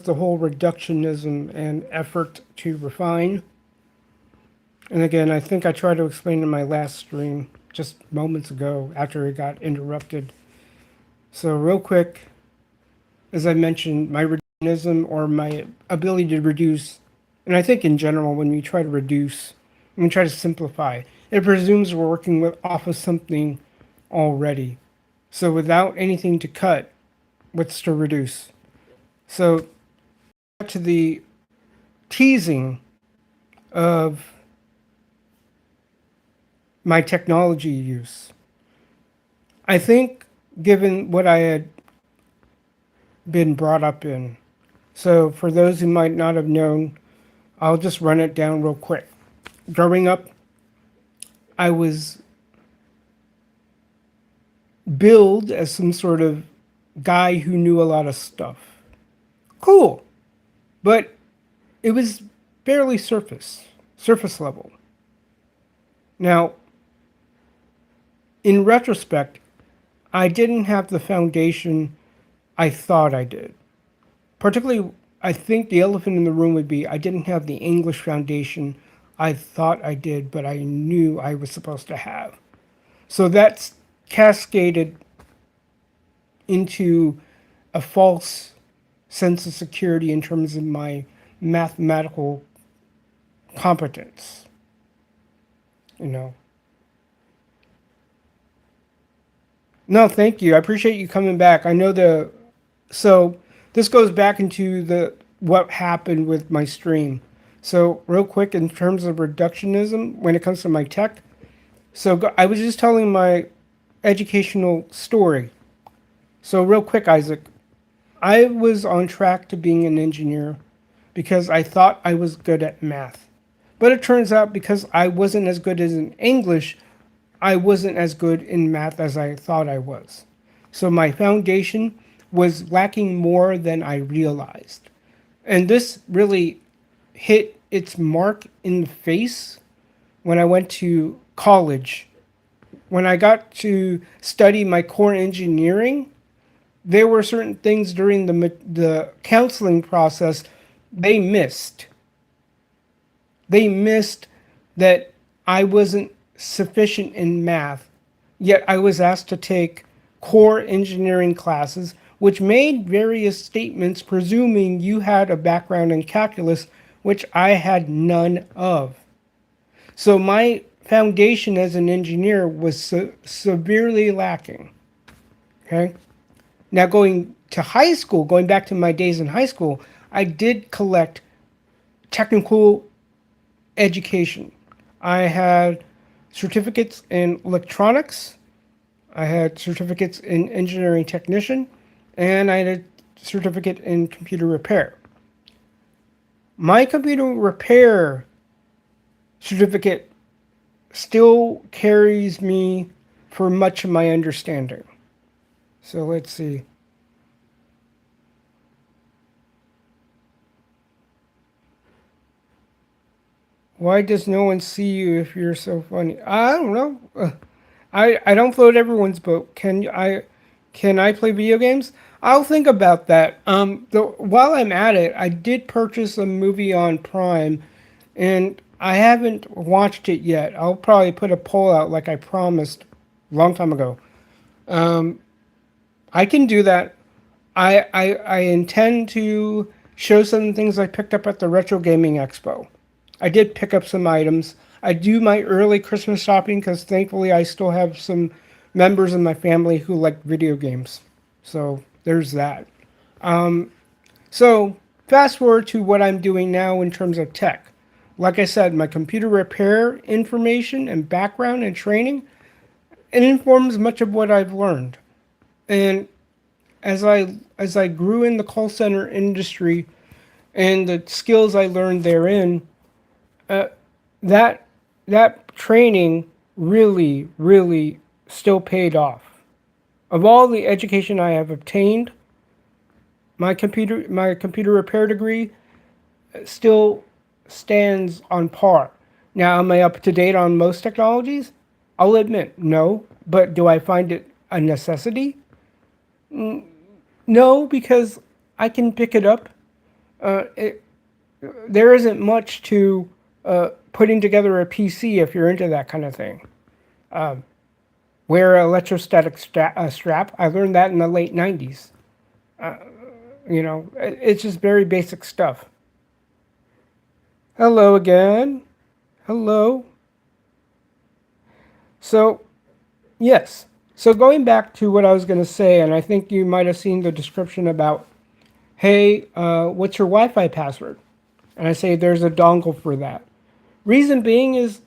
the whole reductionism and effort to refine. And again, I think I tried to explain in my last stream just moments ago after it got interrupted. So, real quick, as I mentioned, my reductionism or my ability to reduce, and I think in general, when we try to reduce, when we try to simplify, it presumes we're working with off of something already. So, without anything to cut, what's to reduce? So, to the teasing of my technology use. I think, given what I had been brought up in, so for those who might not have known, I'll just run it down real quick. Growing up, I was billed as some sort of guy who knew a lot of stuff. Cool, but it was barely surface level. Now, in retrospect, I didn't have the foundation I thought I did. Particularly, I think the elephant in the room would be I didn't have the English foundation I thought I did, but I knew I was supposed to have. So that's cascaded into a false sense of security in terms of my mathematical competence. You know. No, thank you. I appreciate you coming back. I know so this goes back into the what happened with my stream. So real quick, in terms of reductionism, when it comes to my tech, so I was just telling my educational story. So real quick, Isaac, I was on track to being an engineer because I thought I was good at math. But it turns out because I wasn't as good as in English, I wasn't as good in math as I thought I was. So my foundation was lacking more than I realized. And this really hit its mark in the face when I went to college. When I got to study my core engineering, there were certain things during the counseling process they missed. They missed that I wasn't sufficient in math, yet I was asked to take core engineering classes, which made various statements presuming you had a background in calculus, which I had none of. So my foundation as an engineer was severely lacking. Okay. Now going to high school, going back to my days in high school, I did collect technical education. I had certificates in electronics, I had certificates in engineering technician, and I had a certificate in computer repair. My computer repair certificate still carries me for much of my understanding. So let's see. Why does no one see you if you're so funny? I don't know. I don't float everyone's boat. Can I play video games? I'll think about that. While I'm at it, I did purchase a movie on Prime, and I haven't watched it yet. I'll probably put a poll out like I promised a long time ago. I can do that. I intend to show some things I picked up at the Retro Gaming Expo. I did pick up some items. I do my early Christmas shopping because thankfully I still have some members in my family who like video games. So there's that. So fast forward to what I'm doing now in terms of tech. Like I said, my computer repair information and background and training, it informs much of what I've learned. And as I grew in the call center industry and the skills I learned therein, that that training really still paid off. Of all the education I have obtained, my computer repair degree still stands on par. Now, am I up to date on most technologies? I'll admit, no. But do I find it a necessity? No, because I can pick it up. It, there isn't much to putting together a PC if you're into that kind of thing. Wear an electrostatic strap. I learned that in the late 90s. It's just very basic stuff. Hello again. Hello. So, yes. So, going back to what I was going to say, and I think you might have seen the description about, hey, what's your Wi Fi password? And I say there's a dongle for that. Reason being is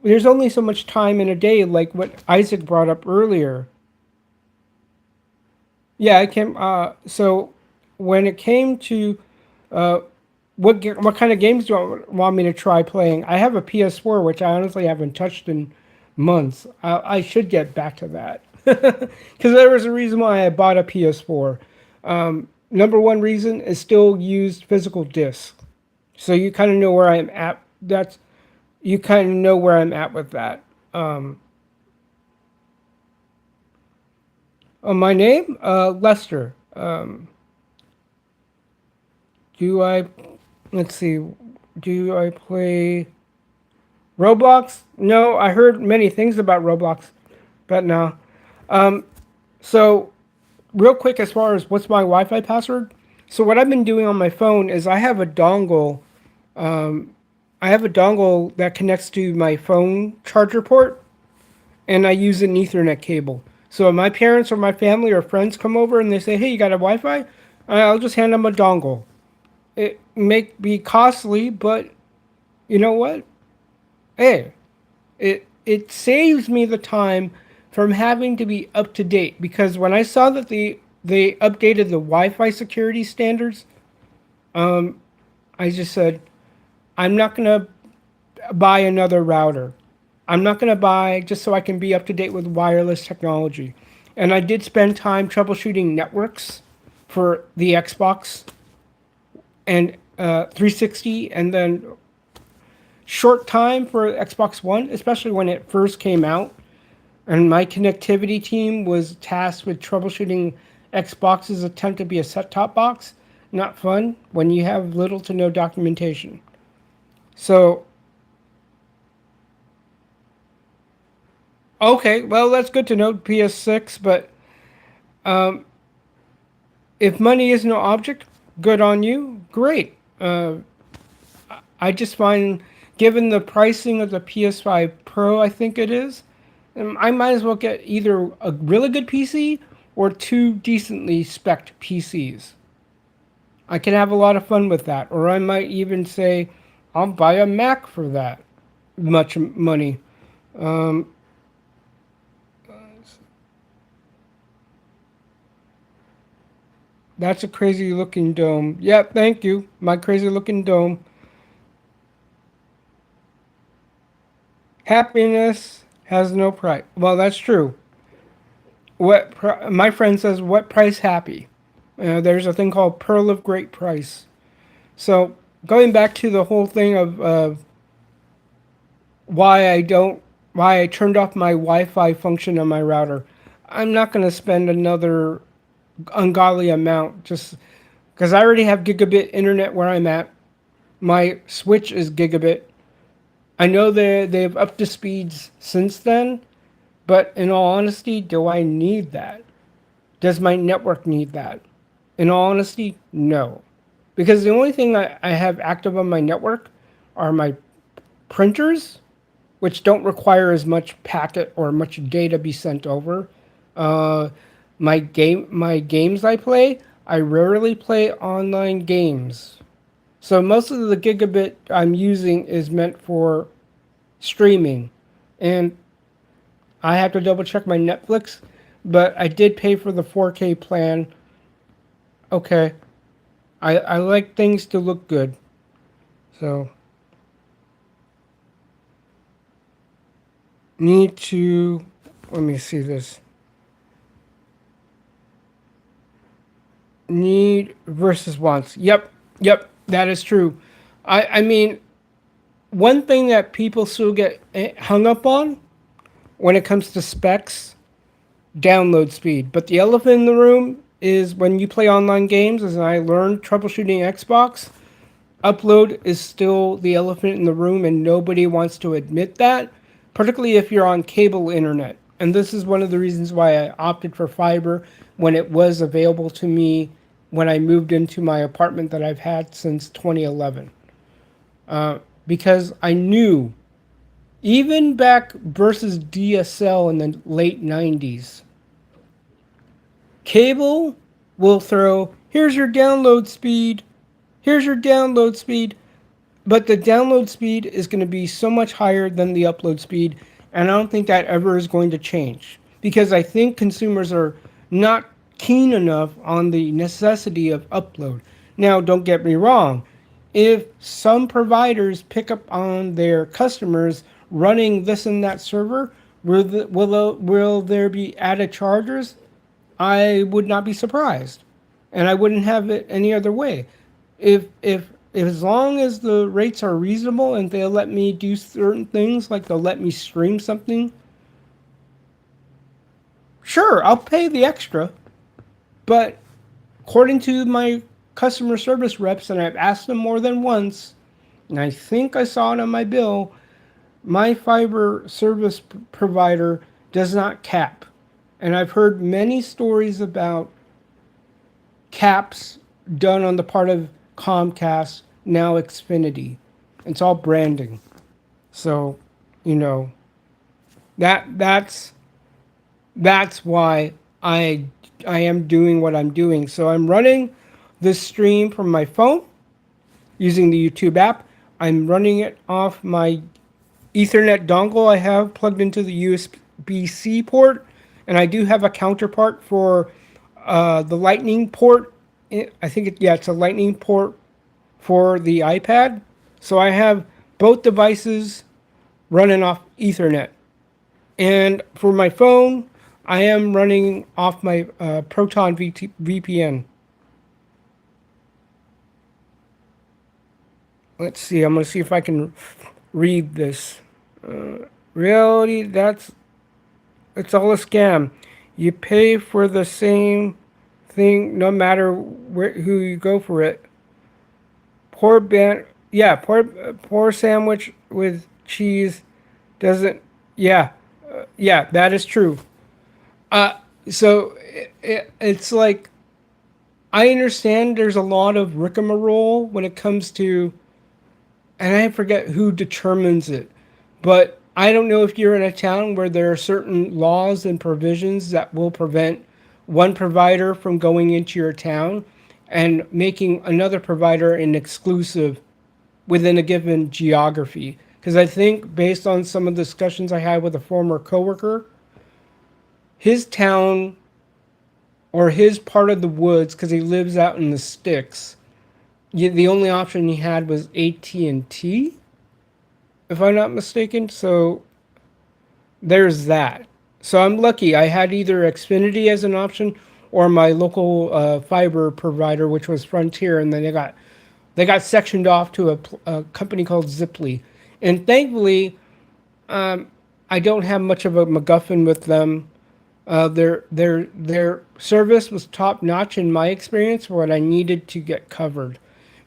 there's only so much time in a day, like what Isaac brought up earlier. Yeah, I came. So when it came to what kind of games do you want me to try playing? I have a PS4, which I honestly haven't touched in months. I should get back to that because there was a reason why I bought a PS4. Number one reason is still used physical discs, so you kind of know where I'm at. That's you kind of know where I'm at with that. My name, Lester. Do I? Let's see. Do I play Roblox? No, I heard many things about Roblox, but no. So, real quick, as far as what's my Wi-Fi password? So what I've been doing on my phone is I have a dongle. I have a dongle that connects to my phone charger port, and I use an Ethernet cable. So if my parents or my family or friends come over and they say, "Hey, you got a Wi-Fi?" I'll just hand them a dongle. It may be costly, but you know what? Hey, it saves me the time from having to be up to date because when I saw that they updated the Wi-Fi security standards, I just said I'm not gonna buy another router. I'm not gonna buy just so I can be up to date with wireless technology. And I did spend time troubleshooting networks for the Xbox and 360, and then short time for Xbox One, especially when it first came out. And my connectivity team was tasked with troubleshooting Xbox's attempt to be a set-top box. Not fun when you have little to no documentation. So, okay, well, that's good to know, PS6, but if money is no object, good on you, great. I just find, given the pricing of the PS5 Pro, I think it is, I might as well get either a really good PC or two decently spec'd PCs. I can have a lot of fun with that. Or I might even say, I'll buy a Mac for that much money. That's a crazy looking dome. Yeah, thank you. My crazy looking dome. Happiness has no price. Well, that's true. My friend says, what price happy? There's a thing called Pearl of Great Price. So going back to the whole thing of why I turned off my Wi-Fi function on my router. I'm not going to spend another ungodly amount just because I already have gigabit internet where I'm at. My switch is gigabit. I know they've upped the speeds since then, but in all honesty, do I need that? Does my network need that? In all honesty, no. Because the only thing I have active on my network are my printers, which don't require as much packet or much data be sent over. Uh, my games I rarely play online games. So most of the gigabit I'm using is meant for streaming, and I have to double check my Netflix, but I did pay for the 4K plan. Okay, I like things to look good, so need to let me see this. Need versus wants. Yep, that is true. I mean, one thing that people still get hung up on when it comes to specs, download speed. But the elephant in the room is when you play online games, as I learned troubleshooting Xbox, upload is still the elephant in the room, and nobody wants to admit that, particularly if you're on cable internet. And this is one of the reasons why I opted for fiber when it was available to me when I moved into my apartment that I've had since 2011. Because I knew, even back versus DSL in the late 90s, cable will throw, here's your download speed, here's your download speed. But the download speed is going to be so much higher than the upload speed, and I don't think that ever is going to change because I think consumers are not keen enough on the necessity of upload. Now, don't get me wrong. If some providers pick up on their customers running this and that server, will there be added charges? I would not be surprised, and I wouldn't have it any other way. If as long as the rates are reasonable and they'll let me do certain things, like they'll let me stream something, sure, I'll pay the extra. But according to my customer service reps, and I've asked them more than once, and I think I saw it on my bill, my fiber service provider does not cap. And I've heard many stories about caps done on the part of Comcast, now Xfinity. It's all branding. So, you know, that's why I am doing what I'm doing. So I'm running this stream from my phone using the YouTube app. I'm running it off my Ethernet dongle I have plugged into the USB-C port, and I do have a counterpart for the Lightning port. I think it's a Lightning port for the iPad. So I have both devices running off Ethernet. And for my phone, I am running off my Proton VPN. Let's see. I'm going to see if I can read this. Reality, it's all a scam. You pay for the same thing no matter who you go for it. Poor sandwich with cheese doesn't. Yeah, that is true. So it's like, I understand there's a lot of rigmarole when it comes to, and I forget who determines it, but I don't know if you're in a town where there are certain laws and provisions that will prevent one provider from going into your town and making another provider an exclusive within a given geography. Because I think, based on some of the discussions I had with a former coworker, his town or his part of the woods, because he lives out in the sticks, the only option he had was AT&T, if I'm not mistaken. So there's that. So I'm lucky. I had either Xfinity as an option or my local fiber provider, which was Frontier, and then they got sectioned off to a company called Ziply. And thankfully, I don't have much of a MacGuffin with them. Their service was top notch in my experience for what I needed to get covered.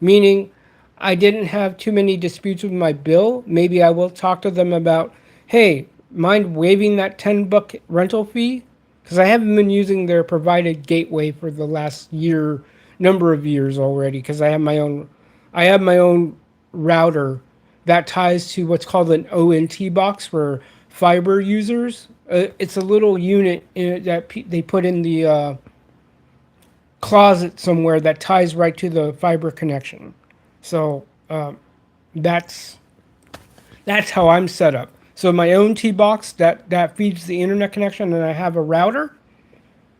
Meaning, I didn't have too many disputes with my bill. Maybe I will talk to them about, hey, mind waiving that $10 rental fee? Because I haven't been using their provided gateway for the last number of years already. Because I have my own router that ties to what's called an ONT box for fiber users. It's a little unit that they put in the closet somewhere that ties right to the fiber connection. So that's how I'm set up. So my own T-box that feeds the internet connection, and I have a router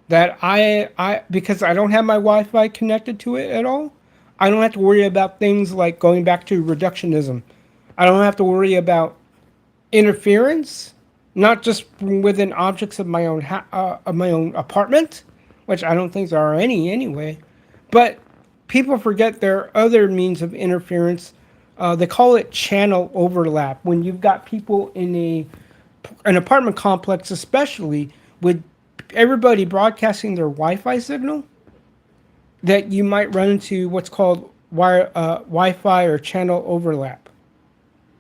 that I because I don't have my Wi-Fi connected to it at all, I don't have to worry about things like, going back to reductionism, I don't have to worry about interference, not just from within objects of my own apartment, which I don't think there are any anyway, but people forget there are other means of interference. They call it channel overlap. When you've got people in an apartment complex, especially with everybody broadcasting their Wi-Fi signal, that you might run into what's called Wi-Fi or channel overlap.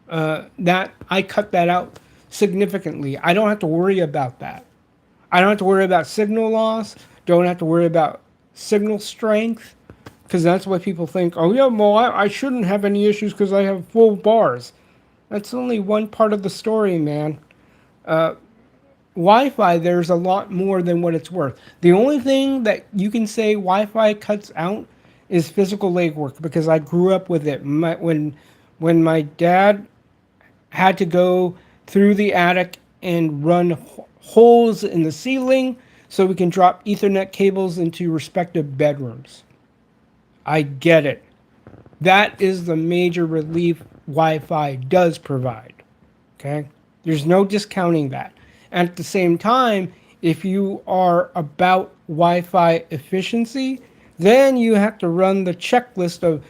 That I cut that out significantly. I don't have to worry about that. I don't have to worry about signal loss. Don't have to worry about signal strength, because that's what people think. Oh yeah, well I shouldn't have any issues because I have full bars. That's only one part of the story, man. Wi-Fi, there's a lot more than what it's worth. The only thing that you can say Wi-Fi cuts out is physical legwork, because I grew up with it. When my dad had to go through the attic and run holes in the ceiling so we can drop Ethernet cables into respective bedrooms. I get it. That is the major relief Wi-Fi does provide. Okay? There's no discounting that. And at the same time, if you are about Wi-Fi efficiency, then you have to run the checklist of,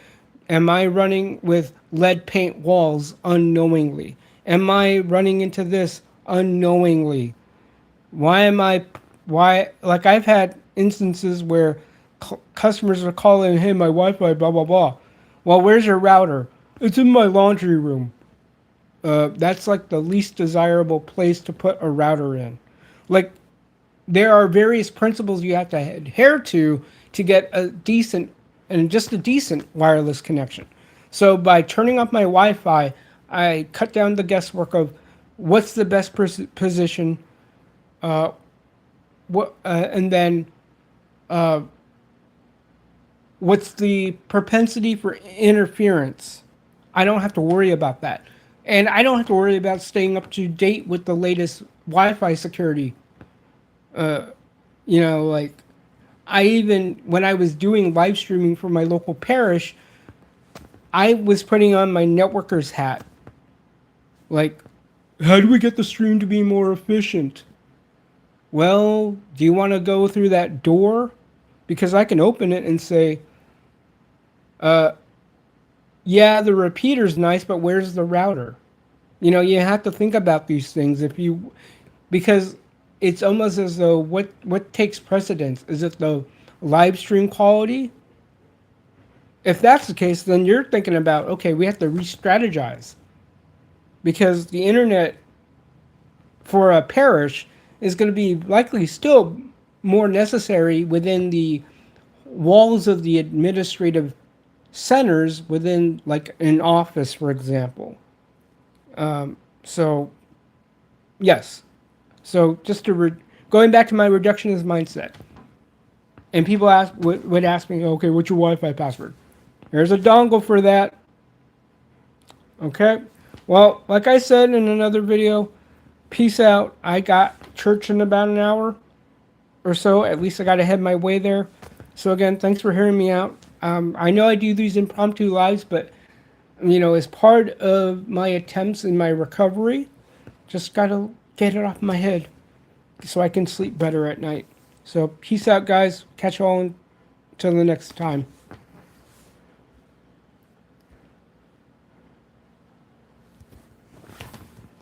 am I running with lead paint walls unknowingly? Am I running into this unknowingly? Like I've had instances where customers are calling, hey, my Wi-Fi, blah, blah, blah. Well, where's your router? It's in my laundry room. That's like the least desirable place to put a router in. Like, there are various principles you have to adhere to get a decent and just a decent wireless connection. So by turning off my Wi-Fi, I cut down the guesswork of what's the best position, and then what's the propensity for interference. I don't have to worry about that. And I don't have to worry about staying up to date with the latest Wi-Fi security. Like I even, when I was doing live streaming for my local parish, I was putting on my networker's hat. Like, how do we get the stream to be more efficient? Well, do you want to go through that door? Because I can open it and say, yeah, the repeater's nice, but where's the router? You have to think about these things because it's almost as though what takes precedence? Is it the live stream quality? If that's the case, then you're thinking about, okay, we have to re-strategize, because the internet for a parish is going to be likely still more necessary within the walls of the administrative centers within, like, an office, for example. So, yes. So just going back to my reductionist mindset, and people would ask me, okay, what's your Wi-Fi password? There's a dongle for that. Okay. Well, like I said in another video, peace out. I got church in about an hour or so. At least I got to head my way there. So again, thanks for hearing me out. I know I do these impromptu lives, but as part of my attempts in my recovery, just got to get it off my head so I can sleep better at night. So peace out, guys. Catch you all until the next time.